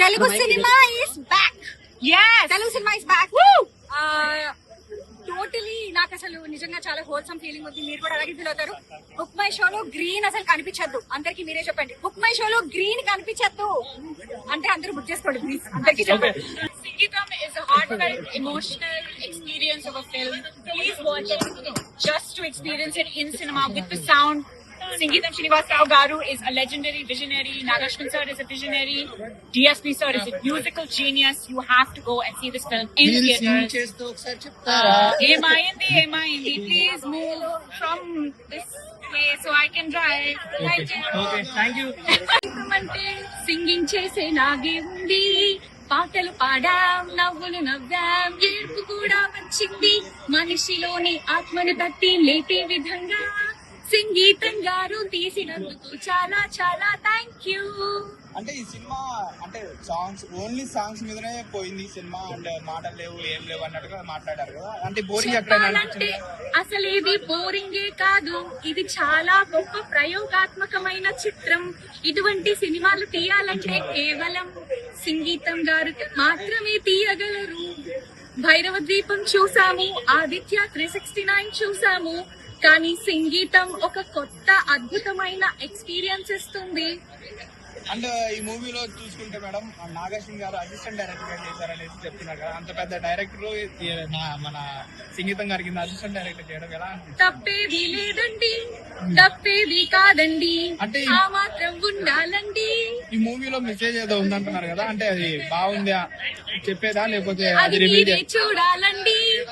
Telugu cinema is back. Yes. Telugu cinema is back. Woo! Totally నాకు అసలు నిజంగా చాలా హోల్సమ్ ఫీలింగ్ ఉంది. మీరు కూడా అలాగే ఫీల్ అవుతారు. బుక్ మై షోలో గ్రీన్ అసలు కనిపించద్దు. అందరికి మీరే చెప్పండి, బుక్ మై షోలో గ్రీన్ కనిపించద్దు అంటే అందరూ బుక్ చేసుకోండి ప్లీజ్. అందరికి చెప్పండి. Sangeetam is a heartfelt, emotional experience of a film. Please watch it just to experience it in cinema with the sound. Sangeetam Srinivas Rao Garu is a legendary visionary. Nagashwan sir is a visionary. DSP sir is a musical genius. You have to go and see this film in theaters. Emaindi, please move from this way so I can drive. Thank you. Okay, thank you. అంటే singing చేసే నాగే ఉంది, పాటలు పాడాం, నవ్వులు నవ్వాం, ఏడుపు కూడా వచ్చింది, మనిషిలోని ఆత్మను తట్టి లేపే విధంగా సంగీతం గారు తీసినందుకు చాలా చాలా థ్యాంక్ యూ. అంటే ఈ సినిమా అంటే ఓన్లీ సాంగ్స్ మీదనే పోయింది సినిమా, అంటే మాటలు లేవు ఏం లేవు అన్నట్టుగా మాట్లాడారు కదా, అంటే బోరింగ్ చెప్పాలంటే అసలు ఇది బోరింగే కాదు, ఇది చాలా గొప్ప ప్రయోగాత్మకమైన చిత్రం. ఇటువంటి సినిమాలు తీయాలంటే కేవలం సంగీతం గారు మాత్రమే తీయగలరు. భైరవ ద్వీపం చూసాము, ఆదిత్య 369 చూసాము, కానీ సంగీతం ఒక కొత్త అద్భుతమైన ఎక్స్పీరియన్స్ ఇస్తుంది. అండ్ ఈ మూవీలో చూసుకుంటే మేడం నాగేశ్వర్ గారు అసిస్టెంట్ డైరెక్టర్ గా చేశారనేసి చెప్తున్నారు కదా, అంత పెద్ద డైరెక్టర్ మన సంగీతం గారి కింద అసిస్టెంట్ డైరెక్టర్ చేయడం ఎలా అనిపిస్తుంది? తప్పేది లేదండి, తప్పేది కాదండి, అంటే ఆ మాత్రం ఉండాలండి. ఈ మూవీలో మెసేజ్ ఏదో ఉందంటున్నారు కదా, అంటే అది బాగుందా చెప్పేదా లేకపోతే అది అది రివీల్ మీరే చూడాలండి.